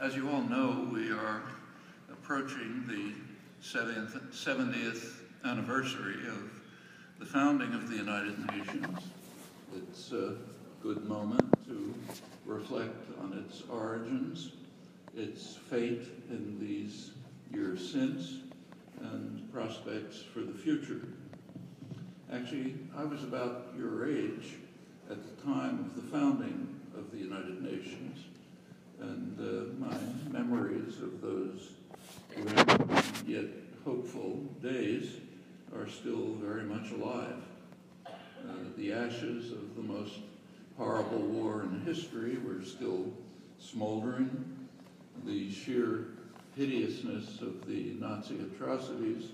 As you all know, we are approaching the 70th anniversary of the founding of the United Nations. It's a good moment to reflect on its origins, its fate in these years since, and prospects for the future. Actually, I was about your age at the time of the founding of the United Nations, and my memories of those grim yet hopeful days are still very much alive. The ashes of the most horrible war in history were still smoldering. The sheer hideousness of the Nazi atrocities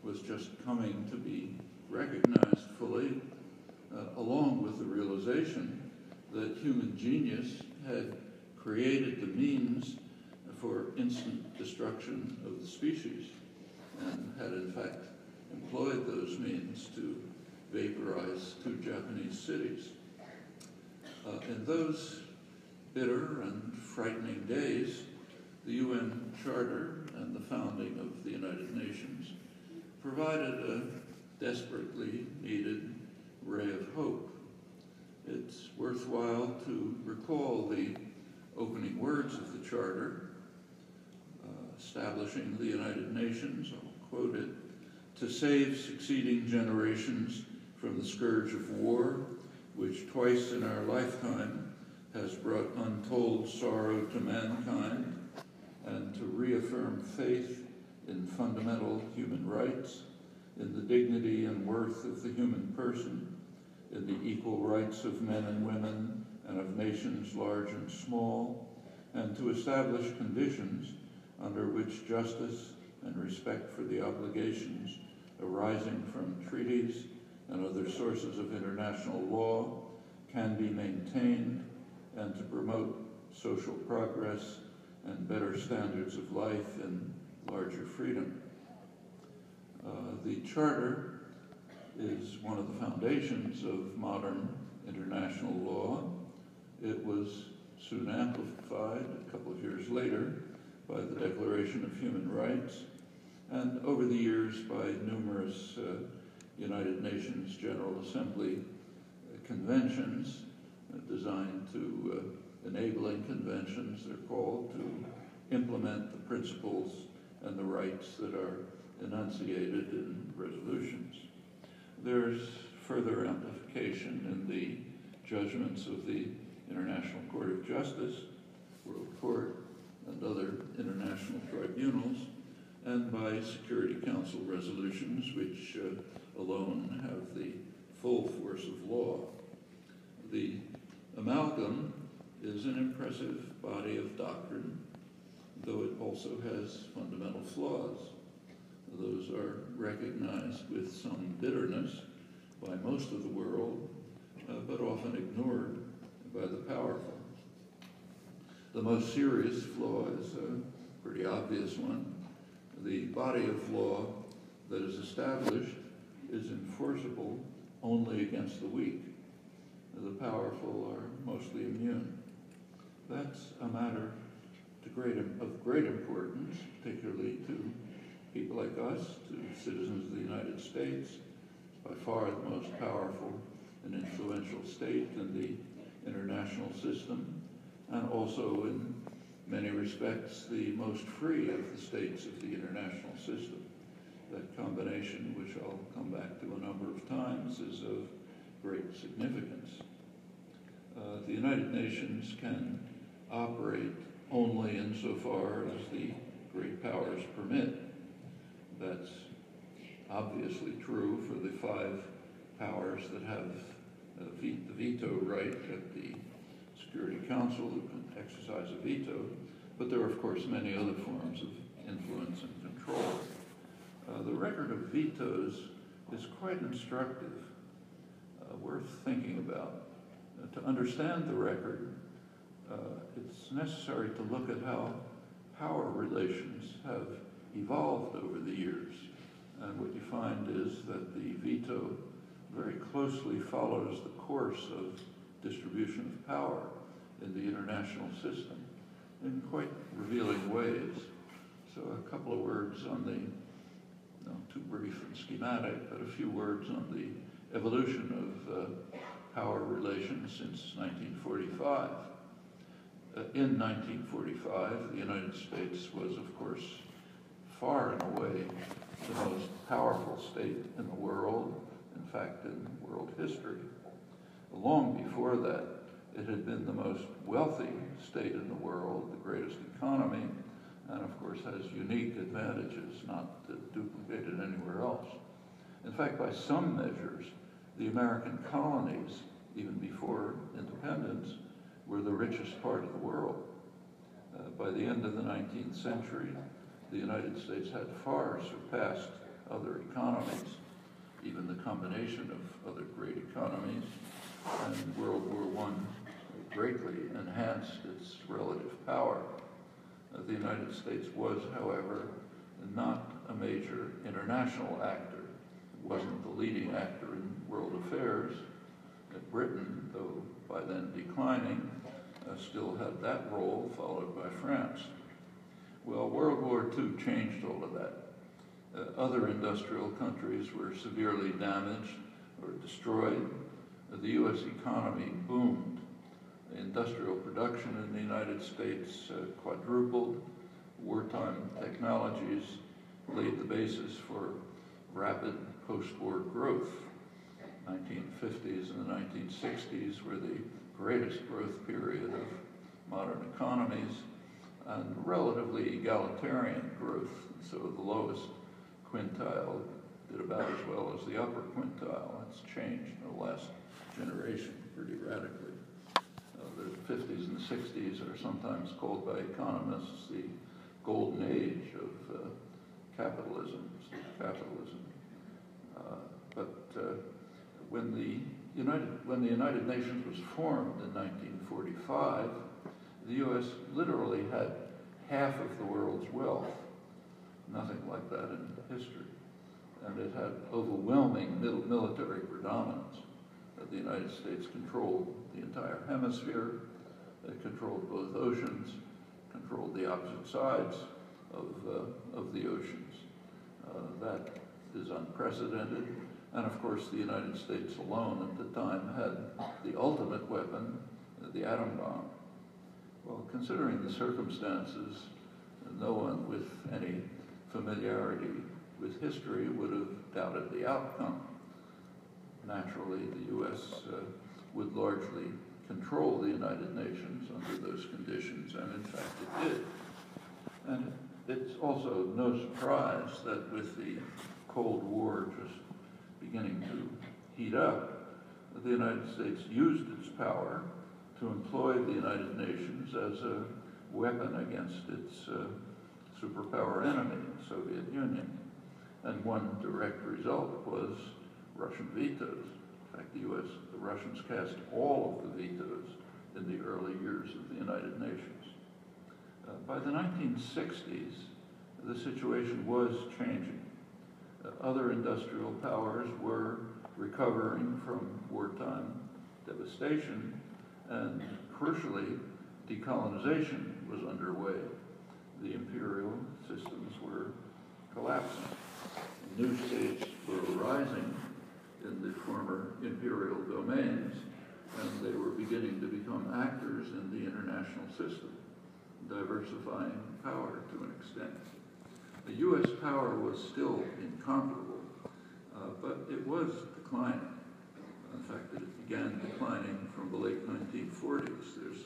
was just coming to be recognized fully, along with the realization that human genius had created the means for instant destruction of the species and had in fact employed those means to vaporize 2 Japanese cities. In those bitter and frightening days, the UN Charter and the founding of the United Nations provided a desperately needed ray of hope. It's worthwhile to recall the opening words of the Charter, establishing the United Nations, I'll quote it, "to save succeeding generations from the scourge of war, which twice in our lifetime has brought untold sorrow to mankind, and to reaffirm faith in fundamental human rights, in the dignity and worth of the human person, in the equal rights of men and women and of nations large and small, and to establish conditions under which justice and respect for the obligations arising from treaties and other sources of international law can be maintained, and to promote social progress and better standards of life and larger freedom." The Charter is one of the foundations of modern international law. It was soon amplified a couple of years later by the Declaration of Human Rights, and over the years by numerous United Nations General Assembly conventions designed to, enabling conventions, they're called, to implement the principles and the rights that are enunciated in resolutions. There's further amplification in the judgments of the International Court of Justice, World Court, and other international tribunals, and by Security Council resolutions, which alone have the full force of law. The amalgam is an impressive body of doctrine, though it also has fundamental flaws. Those are recognized with some bitterness by most of the world, but often ignored by the powerful. The most serious flaw is a pretty obvious one. The body of law that is established is enforceable only against the weak. The powerful are mostly immune. That's a matter of great importance, particularly to people like us, to citizens of the United States, by far the most powerful and influential state in the international system, and also in many respects the most free of the states of the international system. That combination, which I'll come back to a number of times, is of great significance. The United Nations can operate only insofar as the great powers permit. That's obviously true for the 5 powers that have the veto right at the Security Council, who can exercise a veto, but there are of course many other forms of influence and control. The record of vetoes is quite instructive, worth thinking about. To understand the record, it's necessary to look at how power relations have evolved over the years. And what you find is that the veto very closely follows the course of distribution of power in the international system. in quite revealing ways. So a couple of words on the, too brief and schematic, but a few words on the evolution of power relations since 1945. In 1945, the United States was, of course, far and away the most powerful state in the world, in fact, in world history. Long before that, it had been the most wealthy state in the world, the greatest economy, and of course has unique advantages not duplicated anywhere else. In fact, by some measures, the American colonies, even before independence, were the richest part of the world. By the end of the 19th century, the United States had far surpassed other economies, even the combination of other great economies, and World War I greatly enhanced its relative power. The United States was, however, not a major international actor. It wasn't the leading actor in world affairs. Britain, though by then declining, still had that role, followed by France. Well, World War II changed all of that. Other industrial countries were severely damaged or destroyed. The U.S. economy boomed. Industrial production in the United States quadrupled. Wartime technologies laid the basis for rapid post-war growth. 1950s and the 1960s were the greatest growth period of modern economies, and relatively egalitarian growth. So the lowest quintile did about as well as the upper quintile. That's changed in the last generation pretty radically. The 50s and 60s are sometimes called by economists the golden age of capitalism. When the United Nations was formed in 1945, the U.S. literally had half of the world's wealth. Nothing like that in history. And it had overwhelming military predominance. The United States controlled the entire hemisphere. It controlled both oceans, controlled the opposite sides of the oceans. That is unprecedented. And of course, the United States alone at the time had the ultimate weapon, the atom bomb. Well, considering the circumstances, no one with any familiarity with history would have doubted the outcome. Naturally, the U.S. would largely control the United Nations under those conditions, and in fact it did. And it's also no surprise that with the Cold War just beginning to heat up, the United States used its power to employ the United Nations as a weapon against its superpower enemy, the Soviet Union. And one direct result was Russian vetoes. In fact, the Russians cast all of the vetoes in the early years of the United Nations. By the 1960s, the situation was changing. Other industrial powers were recovering from wartime devastation, and crucially, decolonization was underway. The imperial systems were collapsing. New states were arising in the former imperial domains, and they were beginning to become actors in the international system, diversifying power to an extent. The U.S. power was still incomparable, but it was declining. In fact, it began declining from the late 1940s. There's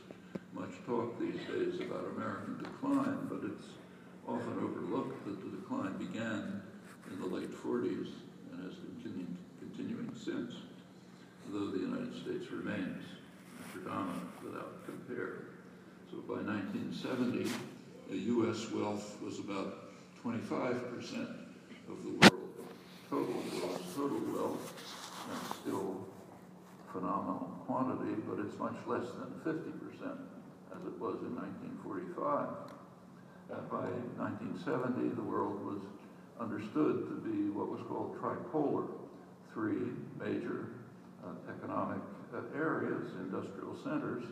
much talk these days about American decline, but it's often overlooked that the decline began in the late 40s and has been continuing since, though the United States remains predominant without compare. So by 1970, U.S. wealth was about 25% of the world total wealth, and still phenomenal quantity, but it's much less than 50% as it was in 1945. By 1970, the world was understood to be what was called tripolar, three major economic areas, industrial centers,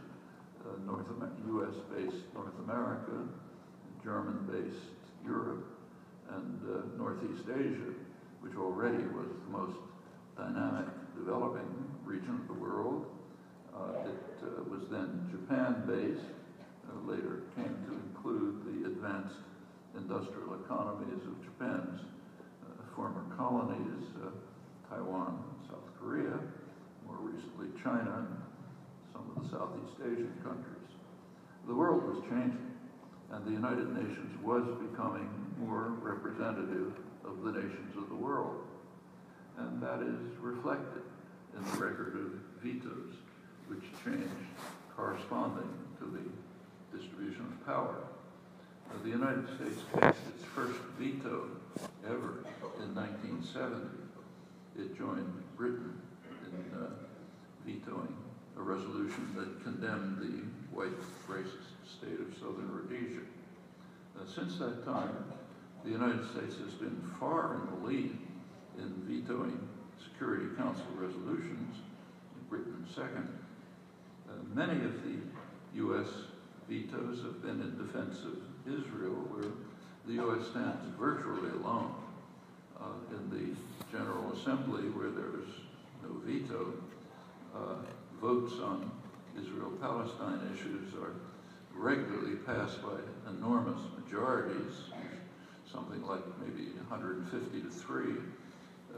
US-based North America, German-based Europe, and Northeast Asia, which already was the most dynamic developing region of the world. It was then Japan-based, later came to include the advanced industrial economies of Japan's former colonies, Taiwan, South Korea, more recently China, and some of the Southeast Asian countries. The world was changing, and the United Nations was becoming more representative of the nations of the world. And that is reflected in the record of vetoes, which changed corresponding to the distribution of power. The United States faced its first veto ever in 1970. It joined Britain in vetoing a resolution that condemned the white racist state of southern Rhodesia. Since that time, the United States has been far in the lead in vetoing Security Council resolutions, Britain second. Many of the U.S. vetoes have been in defense of Israel, where the U.S. stands virtually alone. In the General Assembly, where there is no veto, votes on Israel-Palestine issues are regularly passed by enormous majorities, something like maybe 150 to 3,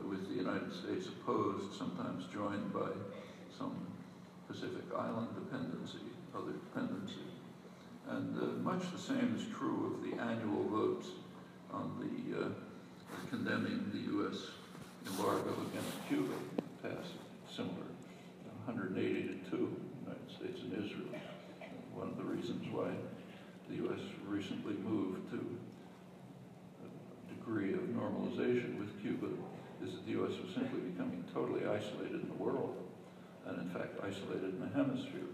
with the United States opposed, sometimes joined by some Pacific Island dependency, other dependency. And much the same is true of the annual votes on the condemning the U.S. embargo against Cuba, passed similar, 180 to 2, United States and Israel. One of the reasons why the U.S. recently moved to a degree of normalization with Cuba is that the U.S. was simply becoming totally isolated in the world, and in fact isolated in the hemisphere,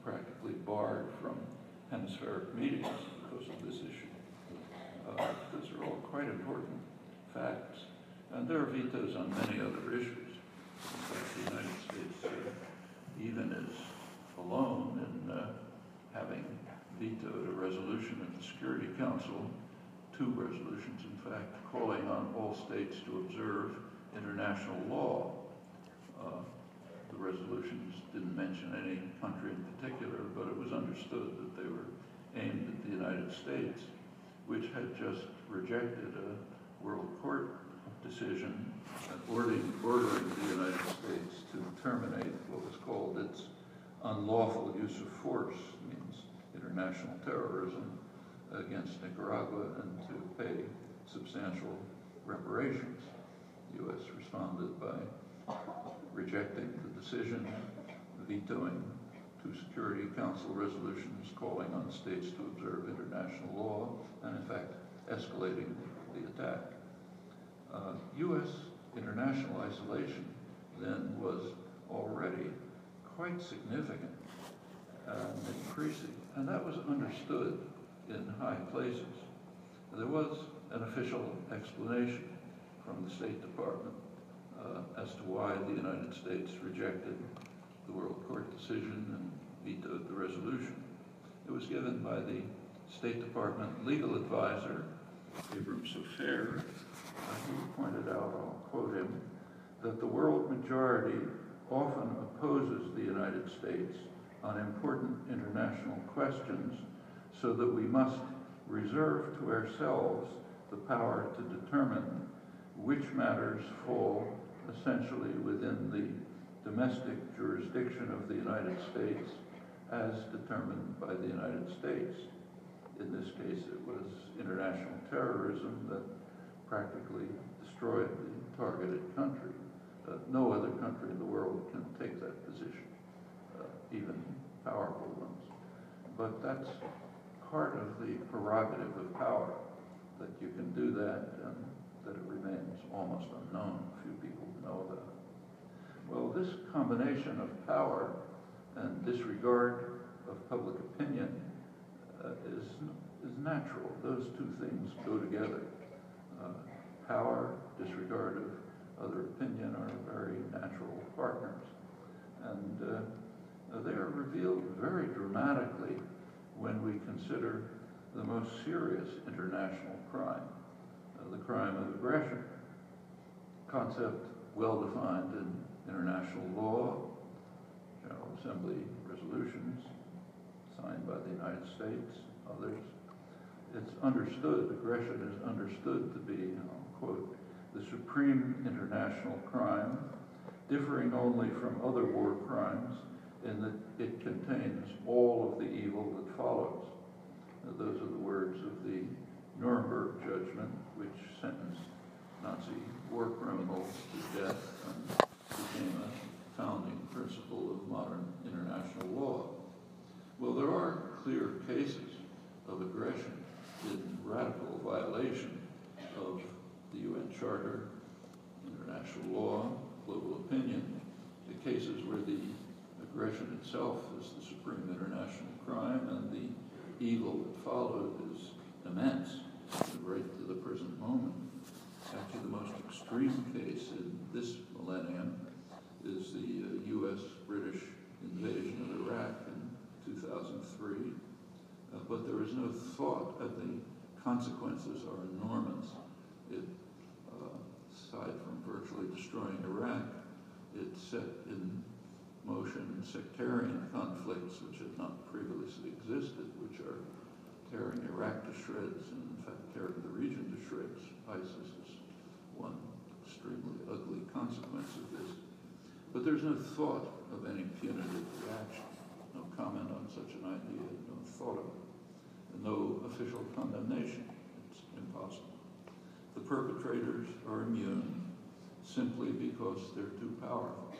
practically barred from hemispheric meetings because of this issue. Those are all quite important facts. And there are vetoes on many other issues. In fact, the United States even is alone in having vetoed a resolution at the Security Council, 2 resolutions, in fact, calling on all states to observe international law. The resolutions didn't mention any country in particular, but it was understood that they were aimed at the United States, which had just rejected a World Court decision ordering the United States to terminate what was called its unlawful use of force, means international terrorism, against Nicaragua, and to pay substantial reparations. The U.S. responded by rejecting the decision, vetoing 2 Security Council resolutions calling on states to observe international law, and in fact escalating the attack. U.S. international isolation then was already quite significant and increasing, and that was understood in high places. There was an official explanation from the State Department as to why the United States rejected the World Court decision and vetoed the resolution. It was given by the State Department legal advisor, Abram Sofair, who pointed out, I'll quote him, that the world majority often opposes the United States on important international questions, so that we must reserve to ourselves the power to determine which matters fall essentially within the domestic jurisdiction of the United States as determined by the United States. In this case, it was international terrorism that practically destroyed the targeted country. No other country in the world can take that position, even powerful ones. But that's part of the prerogative of power, that you can do that and that it remains almost unknown. Few people know about it. Well, this combination of power and disregard of public opinion is natural. Those 2 things go together. Power, disregard of other opinion are very natural partners. And they are revealed very dramatically when we consider the most serious international crime, the crime of aggression. Concept well defined in international law, General Assembly resolutions signed by the United States, others. It's understood, aggression is understood to be, I'll quote, the supreme international crime, differing only from other war crimes in that it contains all of the evil that follows. Those are the words of the Nuremberg judgment, which sentenced Nazi war criminals to death and became a founding principle of modern international law. Well, there are clear cases of aggression in radical violation of the UN Charter, international law, global opinion, the cases where the aggression itself is the supreme international crime and the evil that followed is immense, right to the present moment. Actually, the most extreme case in this millennium is the U.S.-British invasion of Iraq in 2003. But there is no thought that the consequences are enormous. It, aside from virtually destroying Iraq, it set in motion sectarian conflicts which had not previously existed, which are tearing Iraq to shreds and in fact tearing the region to shreds. ISIS is one extremely ugly consequence of this. But there's no thought of any punitive reaction, no comment on such an idea, no thought of it, and no official condemnation. It's impossible. The perpetrators are immune simply because they're too powerful,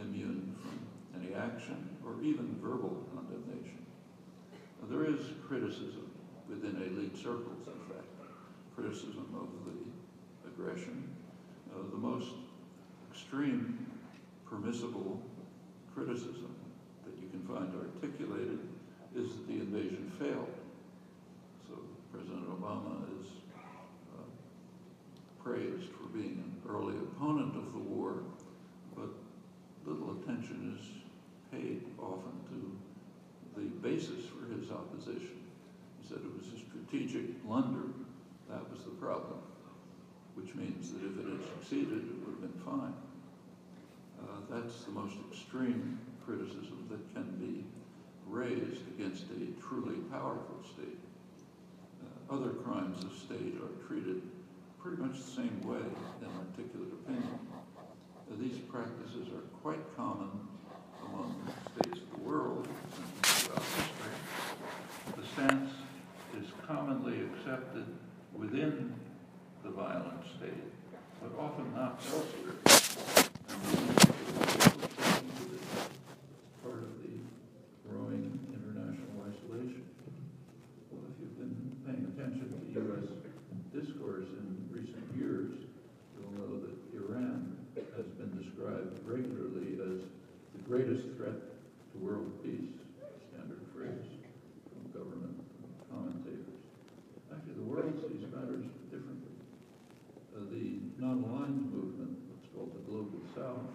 immune from any action or even verbal condemnation. There is criticism within elite circles, in fact, criticism of the aggression. The most extreme permissible criticism that you can find articulated is that the invasion failed. So President Obama is praised for being an early opponent of the war, but little attention is paid often to the basis for his opposition. He said it was a strategic blunder. That was the problem, which means that if it had succeeded, it would have been fine. That's the most extreme criticism that can be raised against a truly powerful state. Other crimes of state are treated pretty much the same way in articulate opinion. These practices are quite common among states of the world and throughout history. The stance is commonly accepted within the violent state, but often not elsewhere. Part of the growing international isolation. Well, if you've been paying attention to U.S. discourse in recent years, you'll know that Iran has been described regularly as the greatest threat to world peace, standard phrase from government commentators. Actually, the world sees matters differently. The non-aligned movement, what's called the Global South,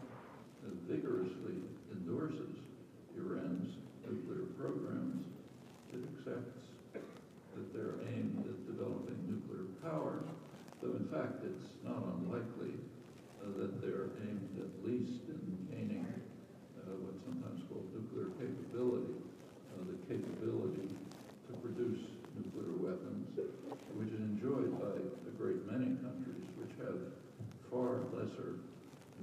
vigorously endorses Iran's nuclear programs. It accepts that they're aimed at developing nuclear power, though in fact it's not unlikely that they're aimed at least in gaining what's sometimes called nuclear capability, the capability to produce nuclear weapons, which is enjoyed by a great many countries which have far lesser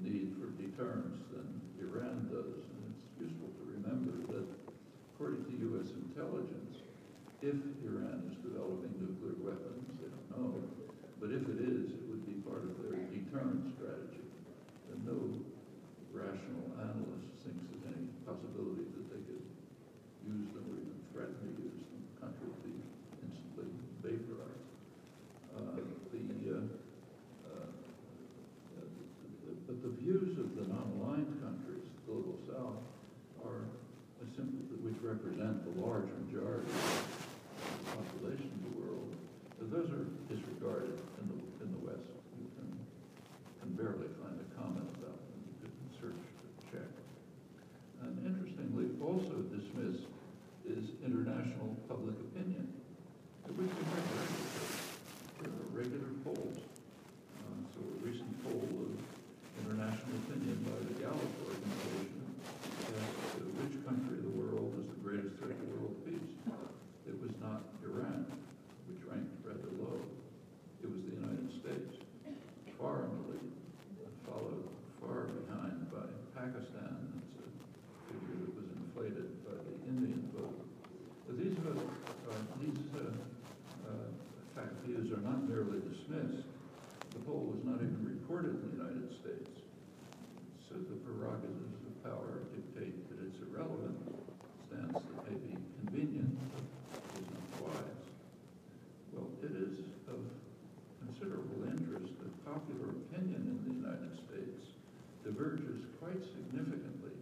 need for deterrence than Iran does. And it's useful to remember that according to U.S. intelligence, if Iran is developing nuclear weapons, they don't know, but if it is, it would be part of their deterrence strategy. And no rational analyst thinks there's any possibility that they could use them or even threaten to use them. The country would be instantly vaporized. But the views of the non-aligned countries, the Global South, are simply which represent the large majority of the population of the world. But those are disregarded in the West. You can barely find a comment about them. You could search to check. And interestingly, also dismiss these attack views are not merely dismissed. The poll was not even reported in the United States. So the prerogatives of power dictate that it's irrelevant, stance that may be convenient, but is not wise. Well, it is of considerable interest that popular opinion in the United States diverges quite significantly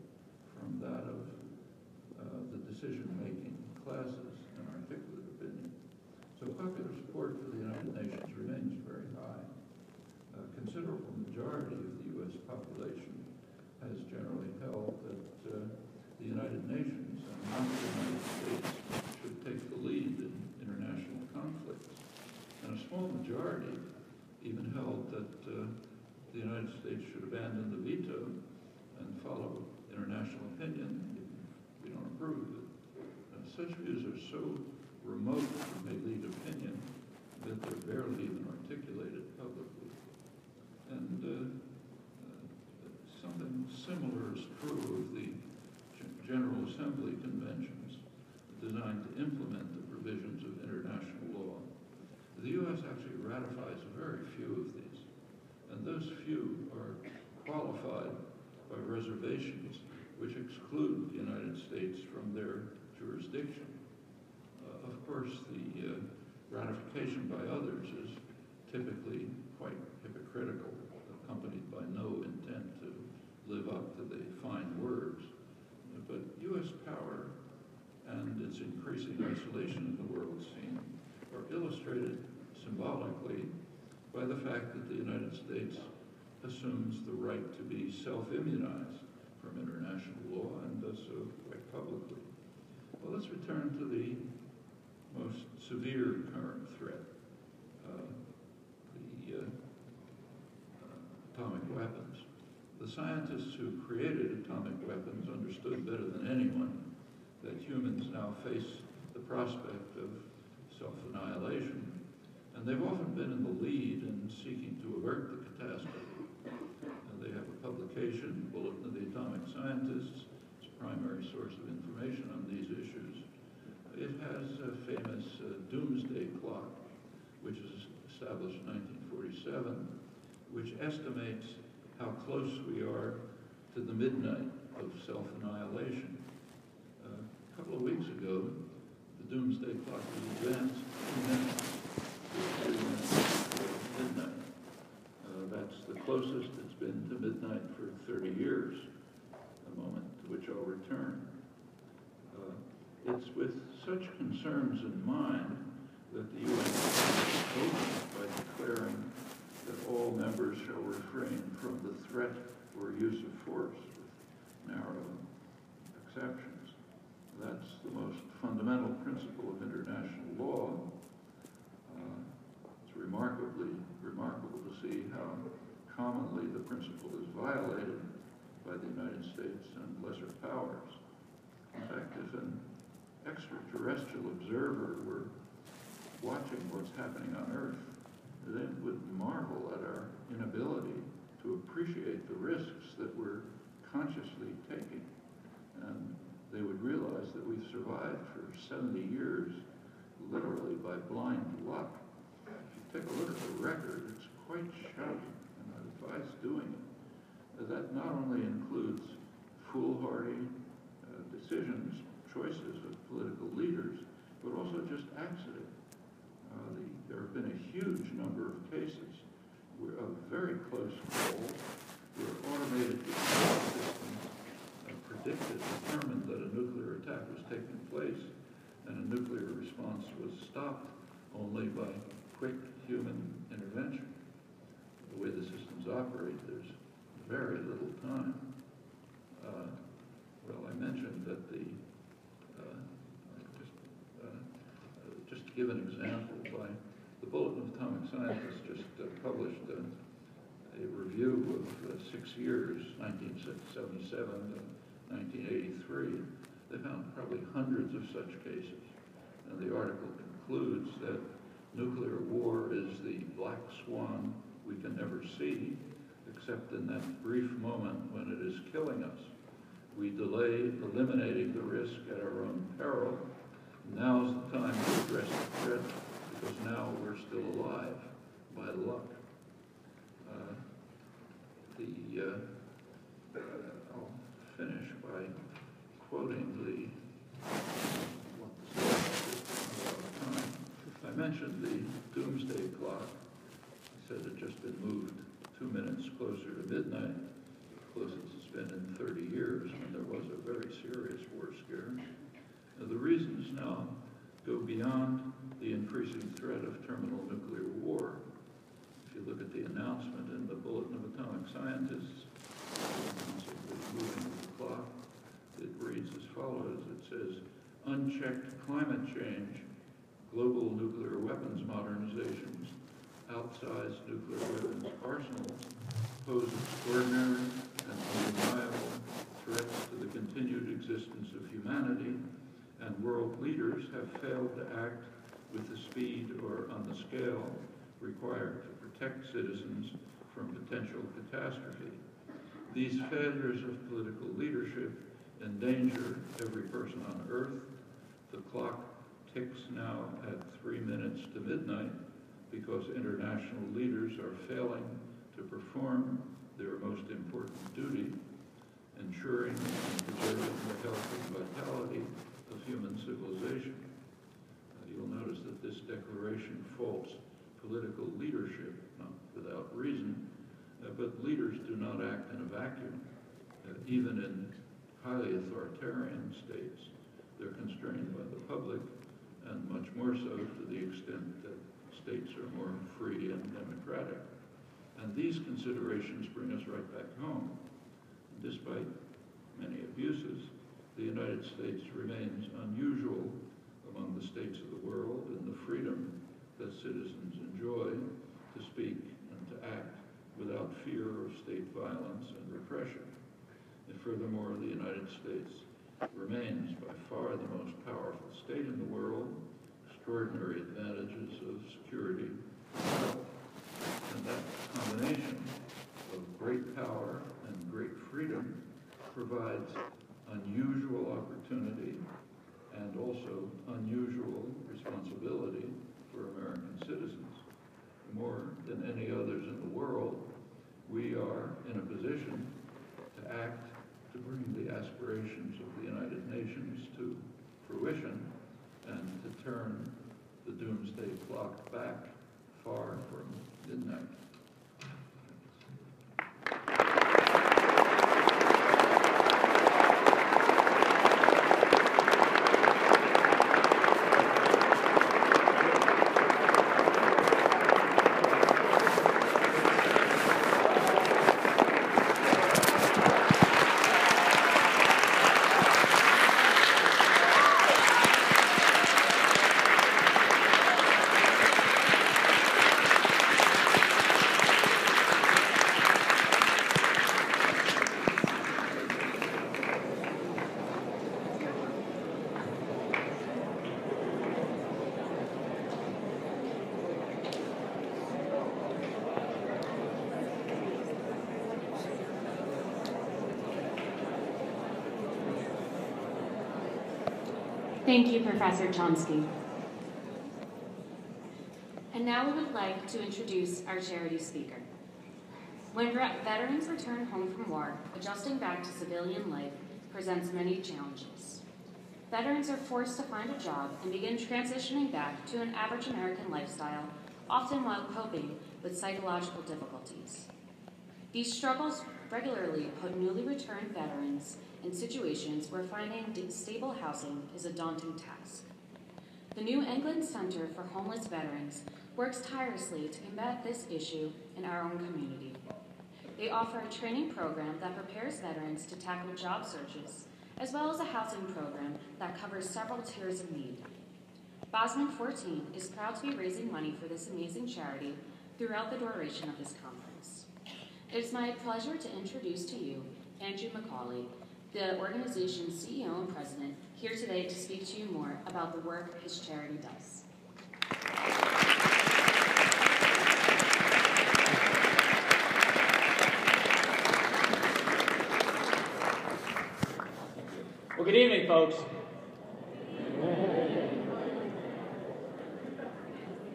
from that of the decision-making classes and articulate opinion. So popular support for the United Nations remains very high. A considerable majority of the U.S. population has generally held that the United Nations and not the United States should take the lead in international conflicts. And a small majority even held that the United States should abandon the veto and follow international opinion if we don't approve of it. Such views are so remote from a lead opinion that they're barely even articulated publicly. And something similar is true of the General Assembly conventions designed to implement the provisions of international law. The U.S. actually ratifies very few of these, and those few are qualified by reservations which exclude the United States from their jurisdiction. Of course, the ratification by others is typically quite hypocritical, accompanied by no intent to live up to the fine words. But U.S. power and its increasing isolation in the world scene are illustrated symbolically by the fact that the United States assumes the right to be self-immunized from international law and does so quite publicly. Well, let's return to the most severe current threat, the atomic weapons. The scientists who created atomic weapons understood better than anyone that humans now face the prospect of self-annihilation, and they've often been in the lead in seeking to avert the catastrophe. They have a publication, Bulletin of the Atomic Scientists, its primary source of information on these issues. It has a famous doomsday clock, which was established in 1947, which estimates how close we are to the midnight of self-annihilation. A couple of weeks ago, the doomsday clock was advanced 2 minutes to 3 minutes before midnight. That's the closest it's been to midnight for 30 years, a moment to which I'll return. It's with such concerns in mind that the UN opens by declaring that all members shall refrain from the threat or use of force, with narrow exceptions. That's the most fundamental principle of international law. It's remarkable to see how commonly the principle is violated by the United States and lesser powers. In fact, if an extraterrestrial observer were watching what's happening on Earth, they would marvel at our inability to appreciate the risks that we're consciously taking. And they would realize that we've survived for 70 years, literally by blind luck. If you take a look at the record, it's quite shocking, and I advise doing it. That not only includes foolhardy decisions, choices of political leaders, but also just accident. There have been a huge number of cases where a very close call, where automated control systems determined that a nuclear attack was taking place, and a nuclear response was stopped only by quick human intervention. The way the systems operate, there's very little time. Well, I mentioned that just to give an example, the Bulletin of Atomic Scientists just published a review of 6 years, 1977 to 1983. They found probably hundreds of such cases. And the article concludes that nuclear war is the black swan we can never see, except in that brief moment when it is killing us. We delay eliminating the risk at our own peril, Now's the time to address the threat, because now we're still alive, by luck. I'll finish by quoting I mentioned the doomsday clock. I said it had just been moved 2 minutes closer to midnight, closest it's been in 30 years, when there was a very serious war scare. Now, the reasons now go beyond the increasing threat of terminal nuclear war. If you look at the announcement in the Bulletin of Atomic Scientists, moving the clock, it reads as follows. It says, unchecked climate change, global nuclear weapons modernizations, outsized nuclear weapons arsenals pose extraordinary and undeniable threats to the continued existence of humanity, and world leaders have failed to act with the speed or on the scale required to protect citizens from potential catastrophe. These failures of political leadership endanger every person on Earth. The clock ticks now at 3 minutes to midnight because international leaders are failing to perform their most important duty, ensuring and preserving the health and vitality of human civilization. You'll notice that this declaration faults political leadership, not without reason, but leaders do not act in a vacuum. Even in highly authoritarian states, they're constrained by the public, and much more so to the extent that states are more free and democratic. And these considerations bring us right back home. Despite many abuses, the United States remains unusual among the states of the world in the freedom that citizens enjoy to speak and to act without fear of state violence and repression. And furthermore, the United States remains by far the most powerful state in the world, extraordinary advantages of security and health. And that combination of great power and great freedom provides unusual opportunity and also unusual responsibility for American citizens. More than any others in the world, we are in a position to act to bring the aspirations of the United Nations to fruition and to turn the doomsday clock back far from midnight. Thank you, Professor Chomsky. And now we would like to introduce our charity speaker. When veterans return home from war, adjusting back to civilian life presents many challenges. Veterans are forced to find a job and begin transitioning back to an average American lifestyle, often while coping with psychological difficulties. These struggles regularly put newly returned veterans in situations where finding stable housing is a daunting task. The New England Center for Homeless Veterans works tirelessly to combat this issue in our own community. They offer a training program that prepares veterans to tackle job searches, as well as a housing program that covers several tiers of need. BosMUN 14 is proud to be raising money for this amazing charity throughout the duration of this conference. It is my pleasure to introduce to you Anju Mccauley, the organization's CEO and president, here today to speak to you more about the work his charity does. Well, good evening, folks.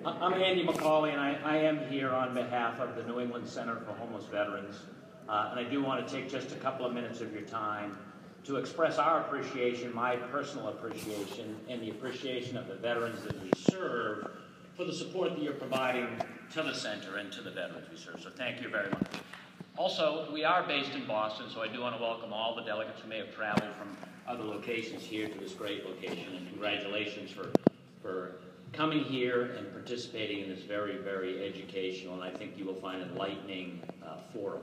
I'm Anju Mccauley, and I am here on behalf of the New England Center for Homeless Veterans. And I do want to take just a couple of minutes of your time to express our appreciation, my personal appreciation, and the appreciation of the veterans that we serve for the support that you're providing to the center and to the veterans we serve. So thank you very much. Also, we are based in Boston, so I do want to welcome all the delegates who may have traveled from other locations here to this great location, and congratulations for coming here and participating in this very, very educational, and I think you will find enlightening forum.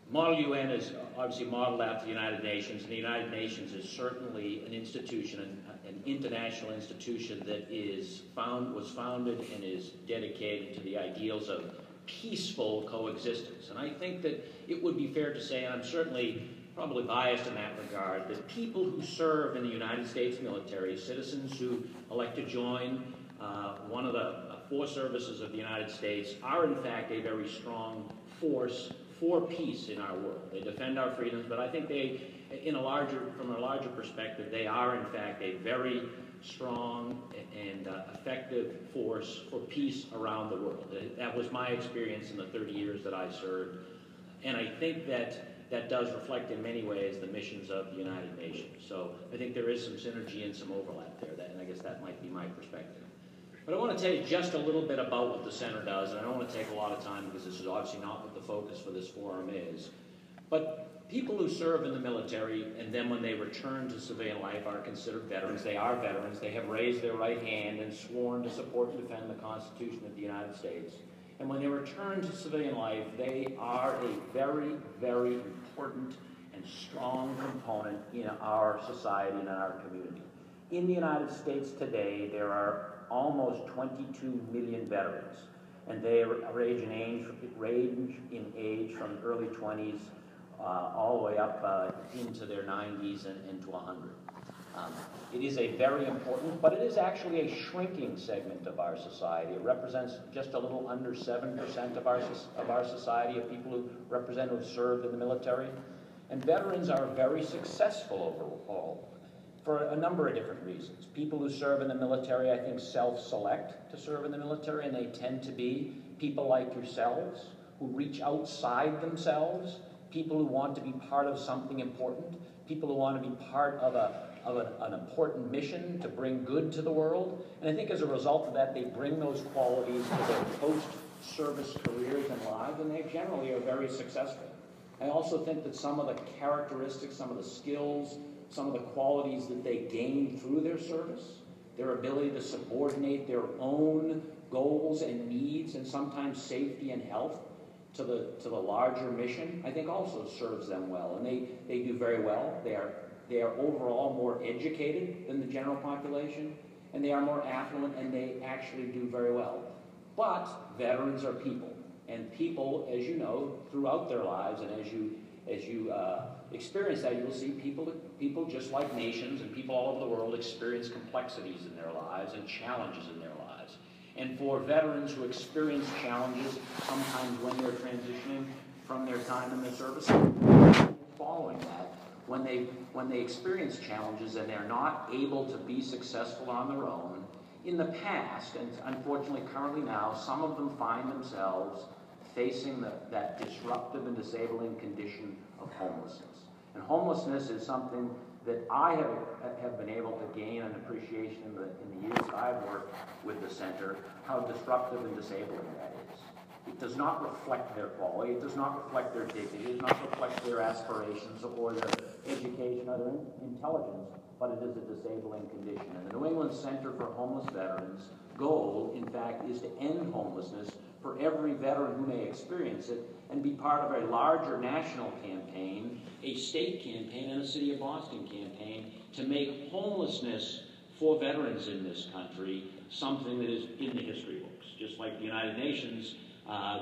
Model UN is obviously modeled after the United Nations, and the United Nations is certainly an institution, an international institution that was founded and is dedicated to the ideals of peaceful coexistence. And I think that it would be fair to say, and I'm certainly probably biased in that regard, that people who serve in the United States military, citizens who elect to join one of the 4 services of the United States, are in fact a very strong force for peace in our world. They defend our freedoms, but I think they, from a larger perspective, they are in fact a very strong and effective force for peace around the world. That was my experience in the 30 years that I served, and I think that does reflect in many ways the missions of the United Nations. So I think there is some synergy and some overlap there, and I guess that might be my perspective. But I want to tell you just a little bit about what the center does, and I don't want to take a lot of time because this is obviously not what the focus for this forum is. But people who serve in the military and then when they return to civilian life are considered veterans. They are veterans. They have raised their right hand and sworn to support and defend the Constitution of the United States. And when they return to civilian life, they are a very, very important and strong component in our society and in our community. In the United States today, there are almost 22 million veterans, and they range in age from early 20s all the way up into their 90s and to 100. It is a very important, but it is actually a shrinking segment of our society. It represents just a little under 7% of our society of people who served in the military. And veterans are very successful overall for a number of different reasons. People who serve in the military, I think, self-select to serve in the military, and they tend to be people like yourselves who reach outside themselves, people who want to be part of something important, people who want to be part of an important mission to bring good to the world. And I think as a result of that, they bring those qualities to their post-service careers and lives, and they generally are very successful. I also think that some of the characteristics, some of the skills, some of the qualities that they gain through their service, their ability to subordinate their own goals and needs and sometimes safety and health to the larger mission, I think also serves them well. And they do very well. They are overall more educated than the general population, and they are more affluent, and they actually do very well. But veterans are people, and people, as you know, throughout their lives, and as you experience that, you will see people just like nations and people all over the world experience complexities in their lives and challenges in their lives. And for veterans who experience challenges, sometimes when they're transitioning from their time in the service, following that, when they experience challenges and they're not able to be successful on their own, in the past, and unfortunately currently now, some of them find themselves facing that disruptive and disabling condition of homelessness. And homelessness is something that I have been able to gain an appreciation in the years that I've worked with the center, how disruptive and disabling that is. It does not reflect their quality, it does not reflect their dignity, it does not reflect their aspirations or their education or their intelligence, but it is a disabling condition. And the New England Center for Homeless Veterans' goal, in fact, is to end homelessness for every veteran who may experience it and be part of a larger national campaign, a state campaign, and a City of Boston campaign to make homelessness for veterans in this country something that is in the history books. Just like the United Nations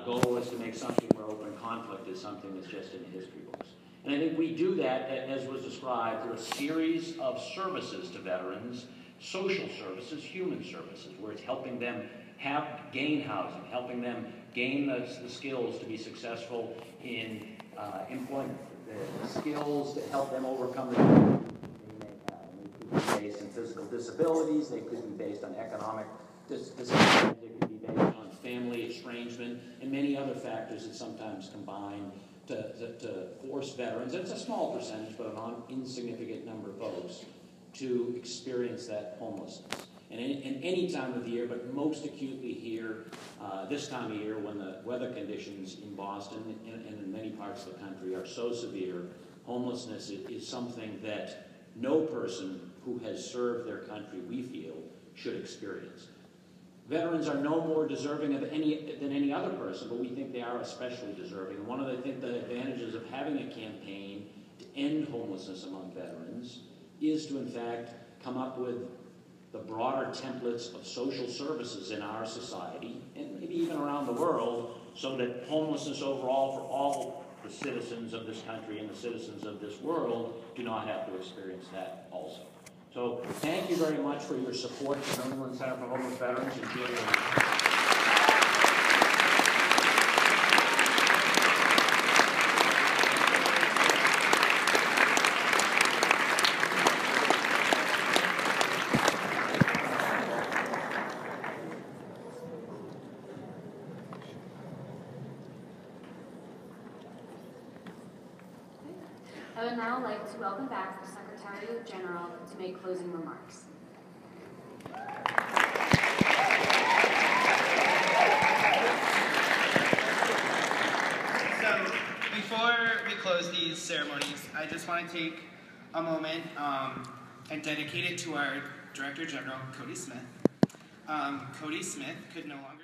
goal is to make something where open conflict is something that's just in the history books. And I think we do that, as was described, through a series of services to veterans, social services, human services, where it's helping them gain housing, helping them gain the skills to be successful in employment, the skills to help them overcome the challenges they may have. They could be based on physical disabilities, they could be based on economic It can be based on family estrangement and many other factors that sometimes combine to force veterans, and it's a small percentage, but an insignificant number of folks, to experience that homelessness. And any time of the year, but most acutely here, this time of year when the weather conditions in Boston and in many parts of the country are so severe, homelessness is something that no person who has served their country, we feel, should experience. Veterans are no more deserving than any other person, but we think they are especially deserving. And one of the advantages of having a campaign to end homelessness among veterans is to, in fact, come up with the broader templates of social services in our society, and maybe even around the world, so that homelessness overall for all the citizens of this country and the citizens of this world do not have to experience that also. So thank you very much for your support to the New England Center for Homeless Veterans. I would now like to welcome back the Secretary General to make closing remarks. So, before we close these ceremonies, I just want to take a moment and dedicate it to our Director General, Cody Smith. Cody Smith could no longer